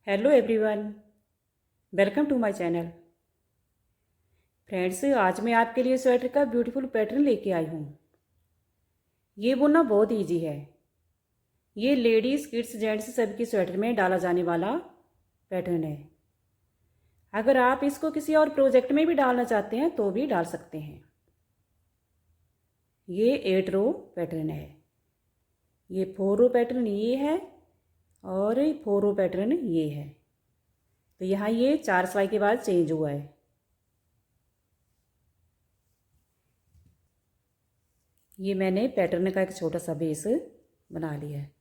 Hello everyone, welcome to my channel. Friends, आज मैं आपके लिए स्वेटर का ब्यूटीफुल पैटर्न लेके आई हूँ। ये बुनना बहुत इजी है। ये लेडीज़, किड्स, जेंट्स सबकी स्वेटर में डाला जाने वाला पैटर्न है। अगर आप इसको किसी और प्रोजेक्ट में भी डालना चाहते हैं तो भी डाल सकते हैं। ये 8 रो पैटर्न है। ये 4 रो पैटर्न ये है और 4 रो पैटर्न ये है। तो यहाँ ये 4 सिलाई के बाद चेंज हुआ है। ये मैंने पैटर्न का एक छोटा सा बेस बना लिया है।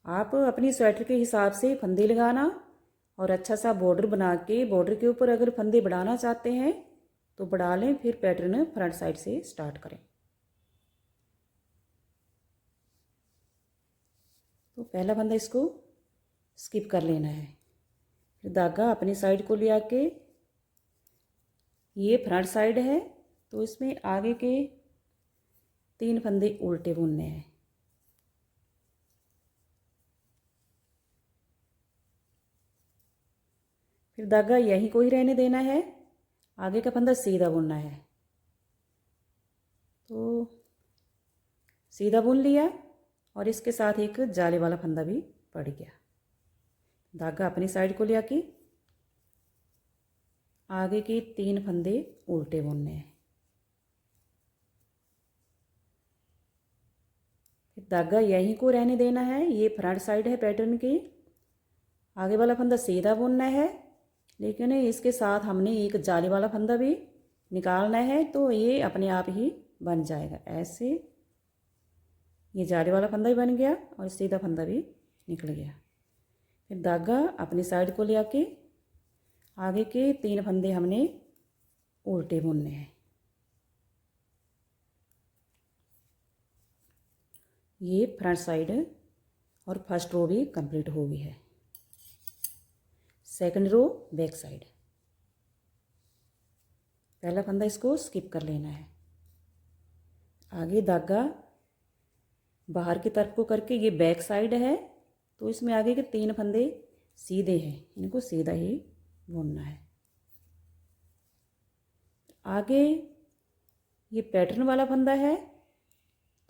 आप अपनी स्वेटर के हिसाब से फंदे लगाना और अच्छा सा बॉर्डर बना के बॉर्डर के ऊपर अगर फंदे बढ़ाना चाहते हैं तो बढ़ा लें, फिर पैटर्न फ्रंट साइड से स्टार्ट करें। तो पहला फंदा इसको स्किप कर लेना है। फिर धागा अपनी साइड को ले आके, ये फ्रंट साइड है तो इसमें आगे के 3 फंदे उल्टे बुनने हैं। फिर धागा यहीं को ही रहने देना है, आगे का फंदा सीधा बुनना है। तो सीधा बुन लिया और इसके साथ एक जाले वाला फंदा भी पड़ गया। धागा अपनी साइड को ले आके आगे के 3 फंदे उल्टे बुनने हैं। फिर धागा यहीं को रहने देना है। ये फ्रंट साइड है पैटर्न की, आगे वाला फंदा सीधा बुनना है, लेकिन इसके साथ हमने एक जाली वाला फंदा भी निकालना है। तो ये अपने आप ही बन जाएगा। ऐसे ये जाली वाला फंदा भी बन गया और सीधा फंदा भी निकल गया। फिर धागा अपनी साइड को ले आके आगे के 3 फंदे हमने उल्टे बुनने हैं। ये फ्रंट साइड और फर्स्ट रो भी कंप्लीट हो गई है। Second row back side. पहला फंदा इसको स्किप कर लेना है। आगे धागा बाहर की तरफ को करके, ये बैक साइड है तो इसमें आगे के 3 फंदे सीधे हैं, इनको सीधा ही बुनना है। आगे ये पैटर्न वाला फंदा है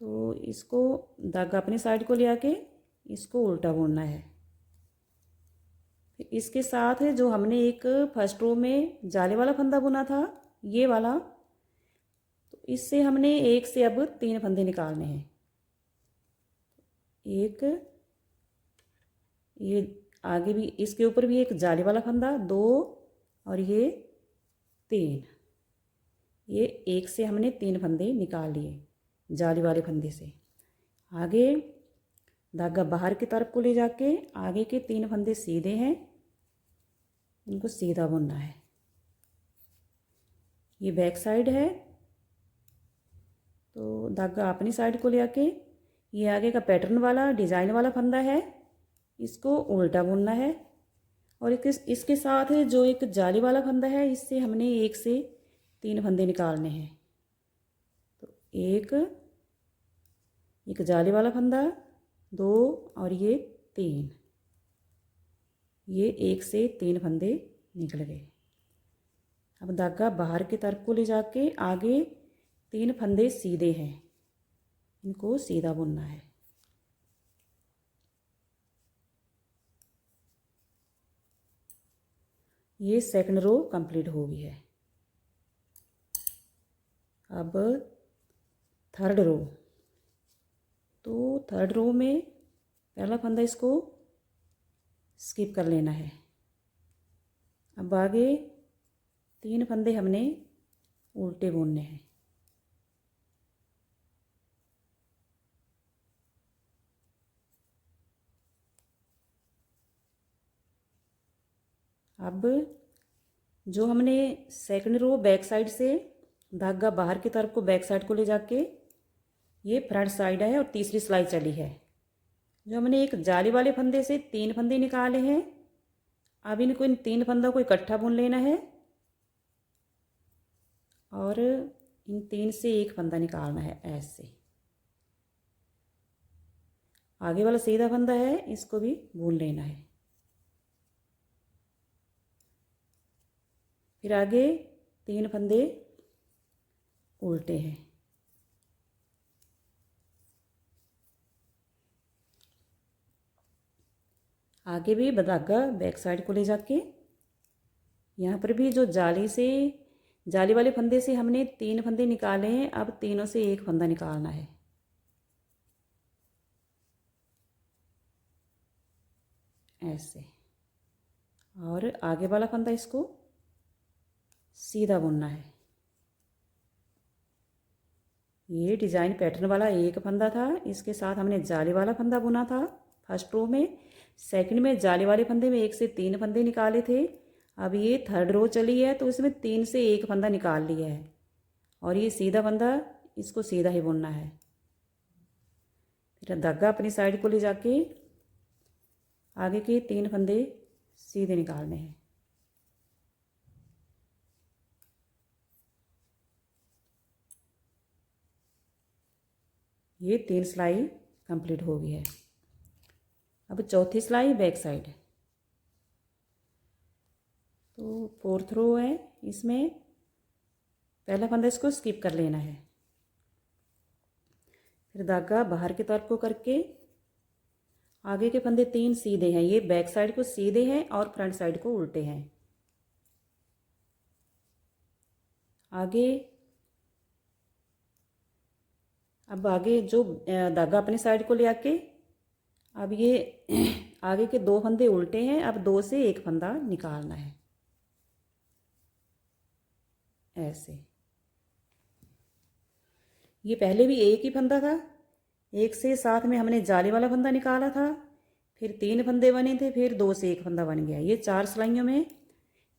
तो इसको धागा अपनी साइड को ले आके इसको उल्टा बुनना है। इसके साथ जो हमने एक फर्स्ट रो में जाले वाला फंदा बुना था, ये वाला, तो इससे हमने एक से अब 3 फंदे निकालने हैं। एक, ये आगे भी इसके ऊपर भी एक जाले वाला फंदा, 2 और ये 3। ये एक से हमने 3 फंदे निकाल लिए जाली वाले फंदे से। आगे धागा बाहर की तरफ को ले जाके आगे के 3 फंदे सीधे हैं, इनको सीधा बुनना है। ये बैक साइड है तो धागा अपनी साइड को ले आके ये आगे का पैटर्न वाला डिज़ाइन वाला फंदा है, इसको उल्टा बुनना है। और इसके साथ जो एक जाली वाला फंदा है, इससे हमने एक से 3 फंदे निकालने हैं। तो एक जाली वाला फंदा, 2 और ये 3। ये एक से 3 फंदे निकल गए। अब धागा बाहर की तरफ को ले जाके आगे 3 फंदे सीधे हैं, इनको सीधा बुनना है। ये सेकंड रो कंप्लीट हो गई है। अब थर्ड रो। तो थर्ड रो में पहला फंदा इसको स्किप कर लेना है। अब आगे 3 फंदे हमने उल्टे बुनने हैं। अब जो हमने सेकंड रो बैक साइड से धागा बाहर की तरफ को बैक साइड को ले जाके, ये फ्रंट साइड है और तीसरी सिलाई चली है। जो हमने एक जाली वाले फंदे से 3 फंदे निकाले हैं, अब इनको इन 3 फंदों को इकट्ठा बुन लेना है और इन 3 से एक फंदा निकालना है। ऐसे आगे वाला सीधा फंदा है, इसको भी बुन लेना है। फिर आगे 3 फंदे उल्टे हैं। आगे भी धागा बैक साइड को ले जाके यहाँ पर भी जो जाली वाले फंदे से हमने 3 फंदे निकाले हैं, अब तीनों से एक फंदा निकालना है। ऐसे, और आगे वाला फंदा इसको सीधा बुनना है। ये डिज़ाइन पैटर्न वाला एक फंदा था, इसके साथ हमने जाली वाला फंदा बुना था फर्स्ट रो में। सेकंड में जाली वाले फंदे में 1 से 3 फंदे निकाले थे। अब ये थर्ड रो चली है तो इसमें 3 से 1 फंदा निकाल लिया है, और ये सीधा फंदा इसको सीधा ही बुनना है। फिर धागा अपनी साइड को ले जाके आगे के 3 फंदे सीधे निकालने हैं। ये 3 सिलाई कंप्लीट हो गई है। अब चौथी सिलाई बैक साइड। तो 4th रो है, इसमें पहला फंदा इसको स्किप कर लेना है। फिर धागा बाहर की तरफ को करके आगे के फंदे 3 सीधे हैं, ये बैक साइड को सीधे हैं और फ्रंट साइड को उल्टे हैं। आगे अब आगे जो धागा अपनी साइड को ले आके अब ये आगे के 2 फंदे उल्टे हैं, अब 2 से 1 फंदा निकालना है। ऐसे, ये पहले भी एक ही फंदा था, एक से साथ में हमने जाली वाला फंदा निकाला था, फिर 3 फंदे बने थे, फिर 2 से 1 फंदा बन गया। ये 4 सिलाइयों में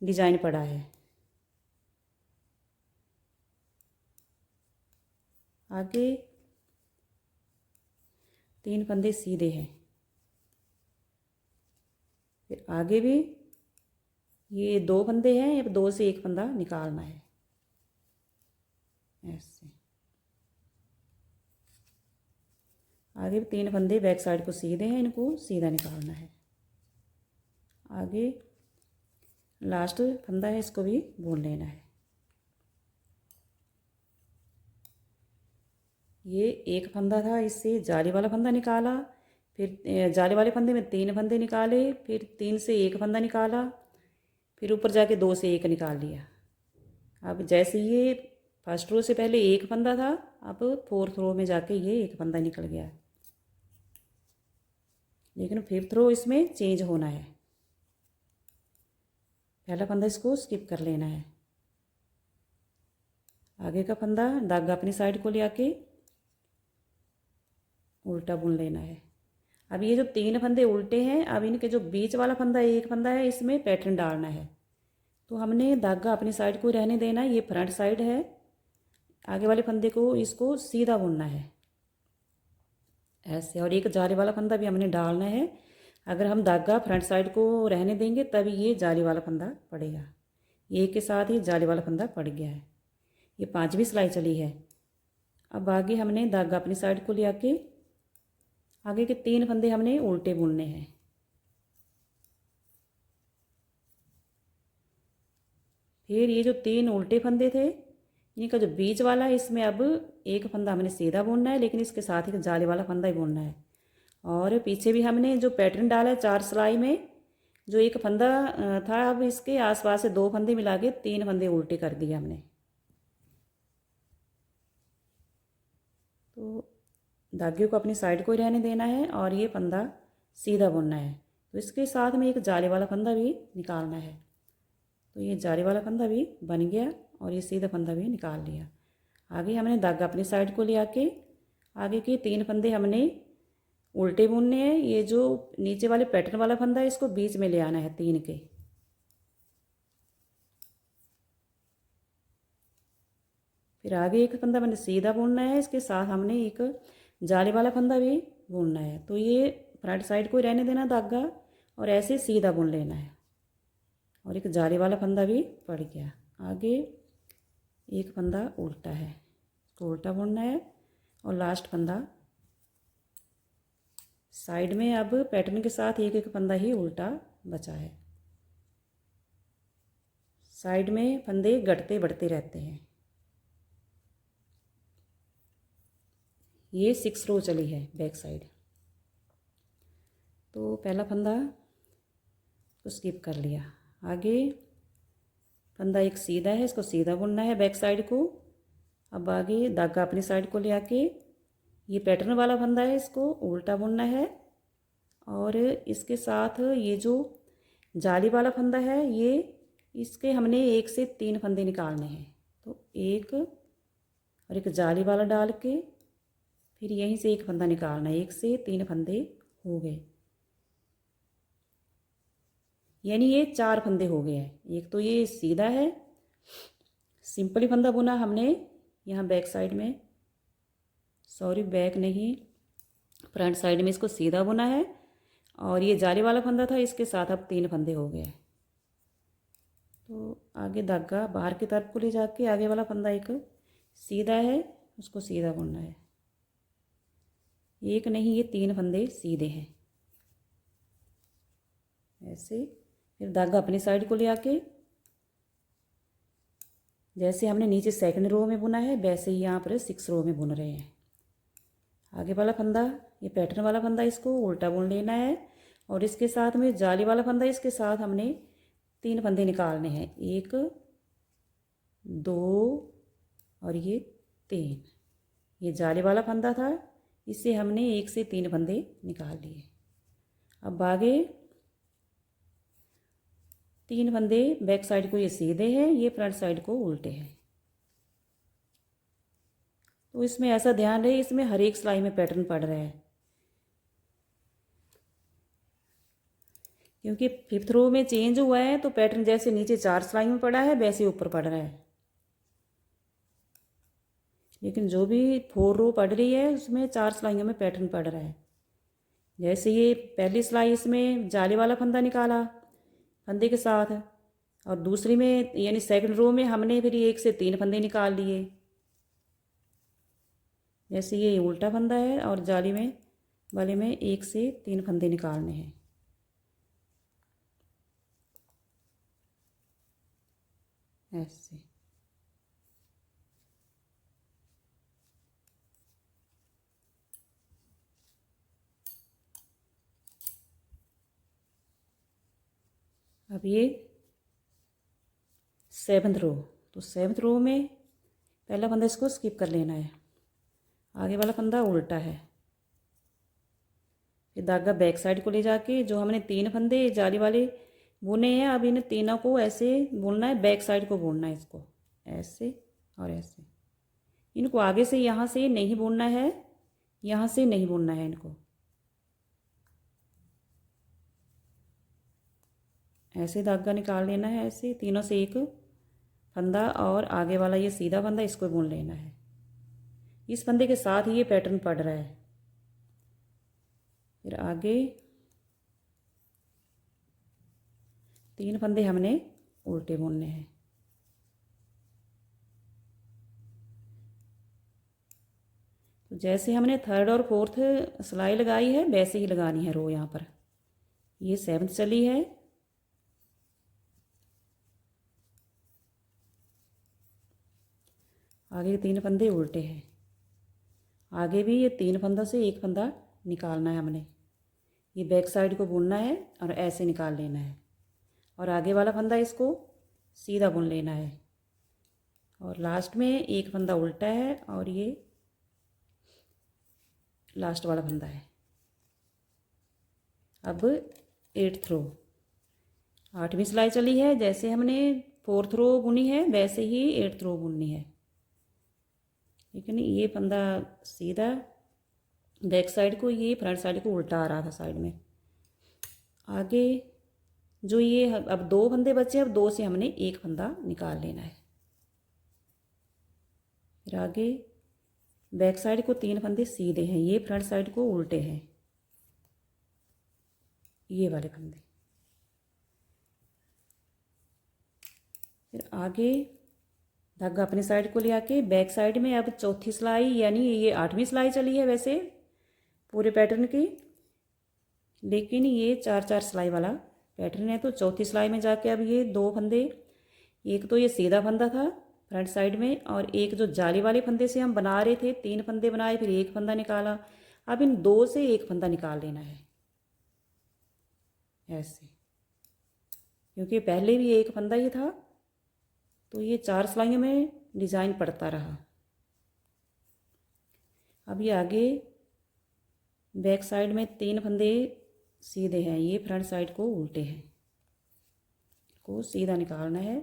डिजाइन पड़ा है। आगे 3 फंदे सीधे हैं, फिर आगे भी ये 2 फंदे हैं, अब 2 से 1 फंदा निकालना है। ऐसे, आगे भी 3 फंदे बैक साइड को सीधे हैं, इनको सीधा निकालना है। आगे लास्ट फंदा है, इसको भी बुन लेना है। ये एक फंदा था, इससे जाली वाला फंदा निकाला, फिर जाली वाले फंदे में 3 फंदे निकाले, फिर 3 से 1 फंदा निकाला, फिर ऊपर जाके 2 से 1 निकाल लिया। अब जैसे ये फर्स्ट रो से पहले एक फंदा था, अब 4th रो में जाके ये एक फंदा निकल गया, लेकिन 5th रो इसमें चेंज होना है। पहला फंदा इसको स्किप कर लेना है। आगे का फंदा धागा अपनी साइड को ले आके उल्टा बुन लेना है। अब ये जो 3 फंदे उल्टे हैं, अब इनके जो बीच वाला फंदा एक फंदा है, इसमें पैटर्न डालना है। तो हमने धागा अपनी साइड को रहने देना है, ये फ्रंट साइड है। आगे वाले फंदे को इसको सीधा बुनना है ऐसे, और एक जाली वाला फंदा भी हमने डालना है। अगर हम धागा फ्रंट साइड को रहने देंगे तभी ये जाली वाला फंदा पड़ेगा। ये के साथ ही जाली वाला फंदा पड़ गया है। ये 5वीं सिलाई चली है। अब आगे हमने धागा अपनी साइड को ले आके आगे के 3 फंदे हमने उल्टे बुनने हैं। फिर ये जो 3 उल्टे फंदे थे, इनका जो बीच वाला है, इसमें अब एक फंदा हमने सीधा बुनना है, लेकिन इसके साथ ही जाली वाला फंदा ही बुनना है। और पीछे भी हमने जो पैटर्न डाला है 4 सिलाई में, जो एक फंदा था, अब इसके आसपास से 2 फंदे मिला के 3 फंदे उल्टे कर दिए हमने। तो धागे को अपनी साइड को ही रहने देना है और ये फंदा सीधा बुनना है। तो इसके साथ में एक जाली वाला फंदा भी निकालना है। तो ये जाली वाला फंदा भी बन गया और ये सीधा फंदा भी निकाल लिया। आगे हमने धागा अपनी साइड को ले आके आगे के 3 फंदे हमने उल्टे बुनने हैं। ये जो नीचे वाले पैटर्न वाला फंदा है, इसको बीच में ले आना है 3 के। फिर आगे एक फंदा मैंने सीधा बुनना है, इसके साथ हमने एक जाली वाला फंदा भी बुनना है। तो ये फ्रंट साइड को रहने देना धागा और ऐसे सीधा बुन लेना है। और एक जाली वाला फंदा भी पड़ गया। आगे एक फंदा उल्टा है, तो उल्टा बुनना है। और लास्ट फंदा साइड में, अब पैटर्न के साथ एक एक फंदा ही उल्टा बचा है। साइड में फंदे घटते बढ़ते रहते हैं। ये 6 रो चली है बैक साइड। तो पहला फंदा तो स्किप कर लिया। आगे फंदा एक सीधा है, इसको सीधा बुनना है बैक साइड को। अब आगे धागा अपनी साइड को ले आके ये पैटर्न वाला फंदा है, इसको उल्टा बुनना है। और इसके साथ ये जो जाली वाला फंदा है, ये इसके हमने 1 से 3 फंदे निकालने हैं। तो एक और एक जाली वाला डाल के फिर यहीं से एक फंदा निकालना है। 1 से 3 फंदे हो गए, यानी ये 4 फंदे हो गए हैं। एक तो ये सीधा है, सिंपली फंदा बुना हमने यहाँ बैक साइड में, सॉरी बैक नहीं फ्रंट साइड में इसको सीधा बुना है। और ये जाली वाला फंदा था, इसके साथ अब 3 फंदे हो गए। तो आगे धागा बाहर की तरफ को ले जाके आगे वाला फंदा एक सीधा है, उसको सीधा बुनना है। एक नहीं, ये 3 फंदे सीधे हैं ऐसे। फिर धागा अपनी साइड को ले आके जैसे हमने नीचे सेकंड रो में बुना है, वैसे ही यहाँ पर 6 रो में बुन रहे हैं। आगे वाला फंदा, ये पैटर्न वाला फंदा, इसको उल्टा बुन लेना है। और इसके साथ में जाली वाला फंदा, इसके साथ हमने 3 फंदे निकालने हैं। 1 2 और ये 3। ये जाली वाला फंदा था, इससे हमने 1 से 3 फंदे निकाल लिए। अब आगे 3 फंदे बैक साइड को ये सीधे हैं, ये फ्रंट साइड को उल्टे हैं। तो इसमें ऐसा ध्यान रहे, इसमें हर एक सिलाई में पैटर्न पड़ रहा है, क्योंकि 5th रो में चेंज हुआ है। तो पैटर्न जैसे नीचे 4 सिलाई में पड़ा है, वैसे ऊपर पड़ रहा है। लेकिन जो भी 4 रो पड़ रही है, उसमें 4 सिलाइयों में पैटर्न पड़ रहा है। जैसे ये पहली सिलाई, इसमें जाली वाला फंदा निकाला फंदे के साथ, और दूसरी में यानी सेकंड रो में हमने फिर 1 से 3 फंदे निकाल लिए। जैसे ये उल्टा फंदा है और जाली में वाले में 1 से 3 फंदे निकालने हैं ऐसे। अब ये 7th रो, तो 7th रो में पहला फंदा इसको स्किप कर लेना है। आगे वाला फंदा उल्टा है। फिर धागा बैक साइड को ले जाके जो हमने 3 फंदे जाली वाले बुने हैं, अब इन तीनों को ऐसे बुनना है, बैक साइड को बुनना है। इसको ऐसे और ऐसे, इनको आगे से यहाँ से नहीं बुनना है, यहाँ से नहीं बुनना है इनको। ऐसे धागा निकाल लेना है, ऐसे तीनों से एक फंदा, और आगे वाला ये सीधा फंदा, इसको बुन लेना है। इस फंदे के साथ ही ये पैटर्न पड़ रहा है। फिर आगे 3 फंदे हमने उल्टे बुनने हैं। तो जैसे हमने 3rd और 4th सिलाई लगाई है, वैसे ही लगानी है रो। यहाँ पर ये 7th चली है, आगे 3 फंदे उल्टे हैं। आगे भी ये 3 फंदों से एक फंदा निकालना है हमने। ये बैक साइड को बुनना है और ऐसे निकाल लेना है, और आगे वाला फंदा इसको सीधा बुन लेना है। और लास्ट में एक फंदा उल्टा है, और ये लास्ट वाला फंदा है। अब 8th रो, 8वीं सिलाई चली है। जैसे हमने 4th रो बुनी है, वैसे ही 8th रो बुननी है। ठीक है नहीं, ये फंदा सीधा बैक साइड को, ये फ्रंट साइड को उल्टा आ रहा था साइड में। आगे जो ये अब 2 फंदे बचे, अब 2 से हमने एक फंदा निकाल लेना है। फिर आगे बैक साइड को 3 फंदे सीधे हैं, ये फ्रंट साइड को उल्टे हैं, ये वाले फंदे। फिर आगे धागा अपनी साइड को ले आके बैक साइड में अब 4थी सिलाई, यानी ये 8वीं सिलाई चली है वैसे पूरे पैटर्न की, लेकिन ये 4-4 सिलाई वाला पैटर्न है। तो 4थी सिलाई में जाके अब ये 2 फंदे एक तो ये सीधा फंदा था फ्रंट साइड में, और एक जो जाली वाले फंदे से हम बना रहे थे, 3 फंदे बनाए फिर एक फंदा निकाला। अब इन 2 से एक फंदा निकाल लेना है ऐसे, क्योंकि पहले भी एक फंदा ही था तो ये 4 सिलाइयों में डिज़ाइन पड़ता रहा। अब ये आगे बैक साइड में 3 फंदे सीधे हैं, ये फ्रंट साइड को उल्टे हैं, को सीधा निकालना है।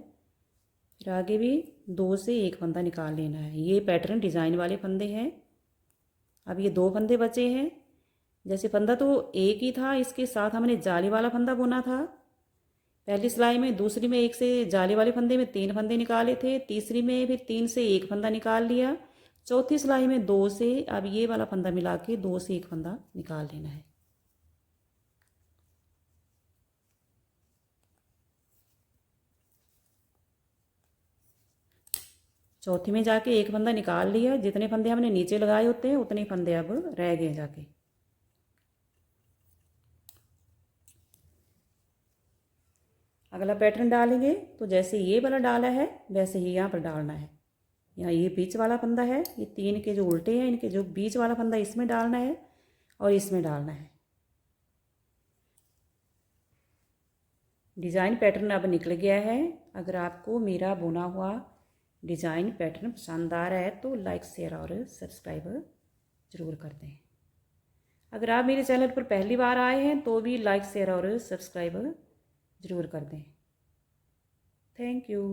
फिर आगे भी 2 से एक फंदा निकाल लेना है। ये पैटर्न डिज़ाइन वाले फंदे हैं। अब ये 2 फंदे बचे हैं। जैसे फंदा तो एक ही था, इसके साथ हमने जाली वाला फंदा बुना था पहली सिलाई में, दूसरी में एक से जाली वाले फंदे में 3 फंदे निकाले थे, तीसरी में फिर 3 से एक फंदा निकाल लिया, चौथी सिलाई में 2 से अब ये वाला फंदा मिला के 2 से एक फंदा निकाल लेना है। चौथी में जाके एक फंदा निकाल लिया, जितने फंदे हमने नीचे लगाए होते हैं उतने फंदे अब रह गए जाके। अगला पैटर्न डालेंगे तो जैसे ये वाला डाला है वैसे ही यहाँ पर डालना है। यहाँ ये बीच वाला फंदा है, ये 3 के जो उल्टे हैं इनके जो बीच वाला फंदा इसमें डालना है और इसमें डालना है। डिज़ाइन पैटर्न अब निकल गया है। अगर आपको मेरा बुना हुआ डिज़ाइन पैटर्न पसंद आ रहा है तो लाइक शेयर और सब्सक्राइब ज़रूर कर दें। अगर आप मेरे चैनल पर पहली बार आए हैं तो भी लाइक शेयर और सब्सक्राइब ज़रूर कर दें। Thank you.